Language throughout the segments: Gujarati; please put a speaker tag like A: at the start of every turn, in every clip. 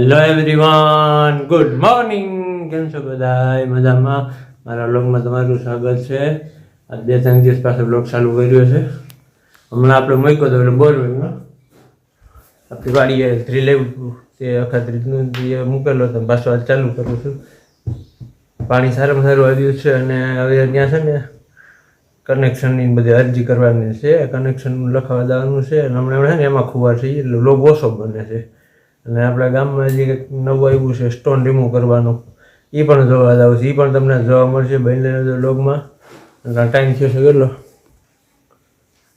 A: Hello everyone, good morning. કેમ છો બધા? મજામાં? મારા વ્લોગમાં તમારું સ્વાગત છે. આજ 2-3 દિવસ પાસે વ્લોગ ચાલુ કર્યો છે. હમણાં આપણે મૂક્યો હતો એટલે બોરવેલમાં આપણી વાડીએ ધ્રી લેવું તે અખાત્રીજનું મૂકેલો હતો, પાછો આજ ચાલુ કરું છું. પાણી સારામાં સારું આવ્યું છે અને હવે ત્યાં છે ને કનેક્શનની બધી અરજી કરવાની છે, કનેક્શન લખાવા દેવાનું છે અને હમણાં છે ને એમાં ખુવાર છે એટલે લોગ ઓછો બને છે. અને આપણા ગામમાં હજી કંઈક નવું આવ્યું છે સ્ટોન રિમૂવ કરવાનું, એ પણ જોવા જાવ છે, એ પણ તમને જોવા મળશે બને લોગમાં. ટાઈમ થયો છે કેટલો?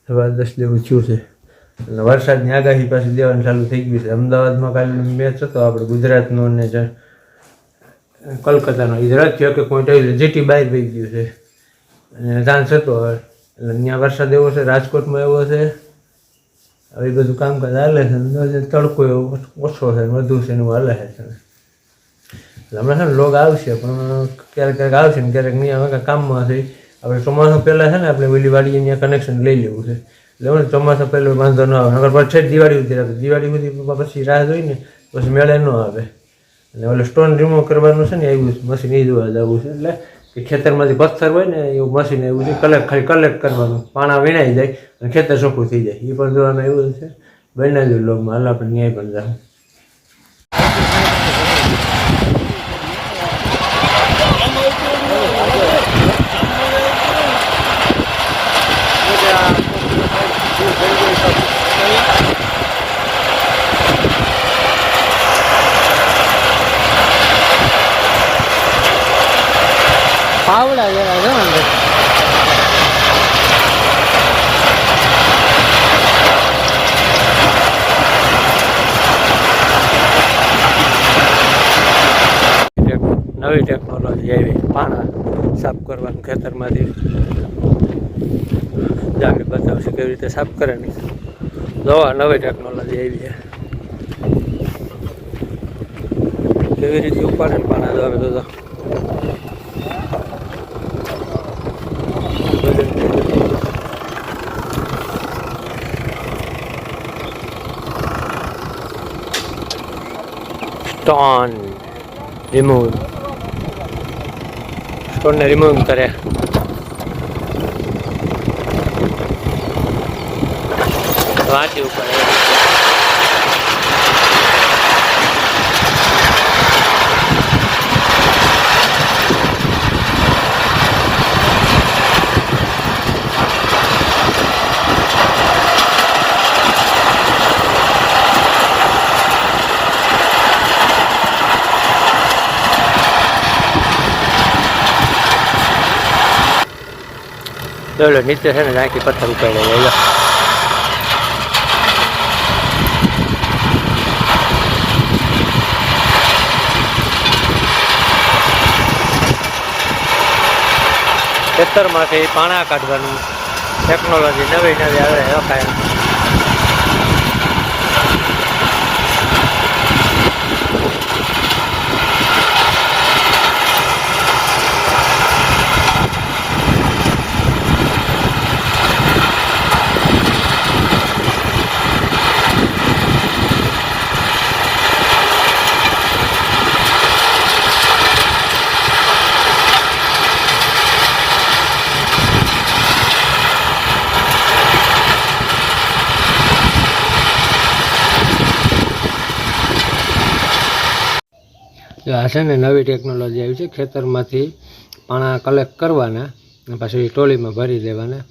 A: 10:15 જેવું થયું છે. એટલે વરસાદની આગાહી પાછી દેવાનું ચાલુ થઈ ગયું છે. અમદાવાદમાં કાલે મેચ હતો આપણે ગુજરાતનો અને કલકત્તાનો, એ રદ થયો કે પોઈન્ટ આવી જીટી બહાર વહી ગયું છે અને ચાન્સ હતો હવે. એટલે ત્યાં વરસાદ એવો છે, રાજકોટમાં એવો છે. હવે બધું કામકાજ હાલે છે, તડકો એવો ઓછો છે, વધુ છે એનું હાલે છે. એટલે હમણાં છે ને લોગ આવશે પણ ક્યારેક ક્યારેક આવશે ને ક્યારેક નહીં આવે, કામમાં છે. આપણે ચોમાસું પહેલાં છે ને આપણે ઓલી વાડીએ ત્યાં કનેક્શન લઈ લેવું છે, એટલે ચોમાસા પહેલાં વાંધો ન આવે. નગર પછી દિવાળી સુધી રાખે, દિવાળી સુધી પછી રાહ જોઈ ને પછી મેળે ન આવે. અને ઓલું સ્ટોન રિમૂવ કરવાનું છે ને એવું મશીન એ જોવા જવું છે, એટલે કે ખેતરમાંથી પથ્થર હોય ને એવું મશીન એવું છે, ખાલી કલેક્ટ કરવાનું, પાણા વીણાઈ જાય અને ખેતર ચોખ્ખું થઈ જાય, એ પણ જોવાનું એવું છે. બનાવ્યું લોગમાં હાલ આપણે ન્યાય પણ જાવ. પાવડા જેવા છે ને નવી ટેકનોલોજી આવી પાણા સાફ કરવાનું ખેતરમાંથી. જાગે બતાવશે કેવી રીતે સાફ કરે નહીં. જોવા નવી ટેકનોલોજી આવી છે, કેવી રીતે ઉપાડે ને પાણા જોવે તો સ્ટોન રિમૂવ, સ્ટોનને રિમૂવ કરે. વાંચ્યું કરે નીચે છે ને નાખી પથ્થર ઉપાડે જાય. ખેતરમાંથી પાણા કાઢવાનું ટેકનોલોજી નવી આવે રખાય. આ છે ને નવી ટેકનોલોજી આવી છે, ખેતરમાંથી પાણા કલેક્ટ કરવાના અને પાછી ટ્રોલીમાં ભરી દેવાના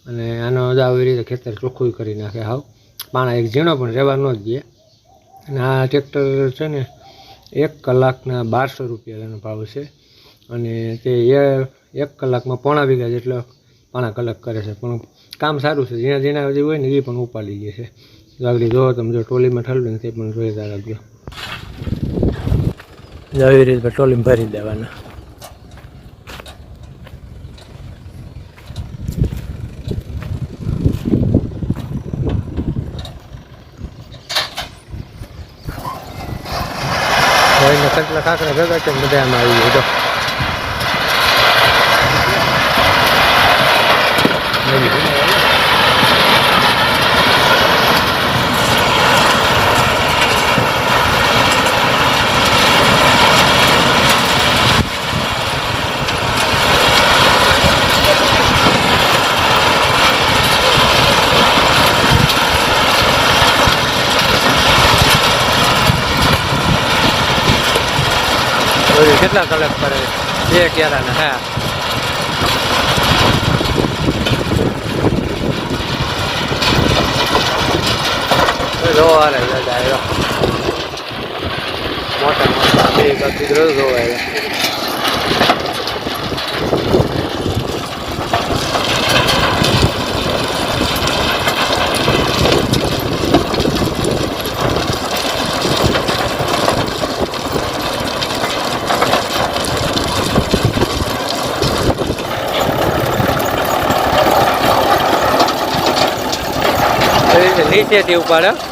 A: અને આનો આવી રીતે ખેતર ચોખ્ખું કરી નાખે. હાવ પાણા એક ઝીણો પણ રહેવા ન જ દે. અને આ ટ્રેક્ટર છે ને 1 કલાકના 1200 રૂપિયા એનો ભાવ છે અને તે 1 કલાકમાં 1.5 વીઘા જેટલો પાણા કલેક્ટ કરે છે. પણ કામ સારું છે, ઝીણા ઝીણા જે હોય ને એ પણ ઉપાડી લે છે. આગળ જો તમે જો ટ્રોલીમાં ઠલવે ને તે પણ જોઈ રાખજો. આવી રીતે ટ્રોલીમાં ભરી દેવાના. કેટલા કાંકરા ભેગા છે બધા આમાં આવી જાય. કેટલા કલાક કરે 1 11 હા જોવા રે દાદા મોટા મોટા બે કુતરો જોવા નીચેથી ઉપાડે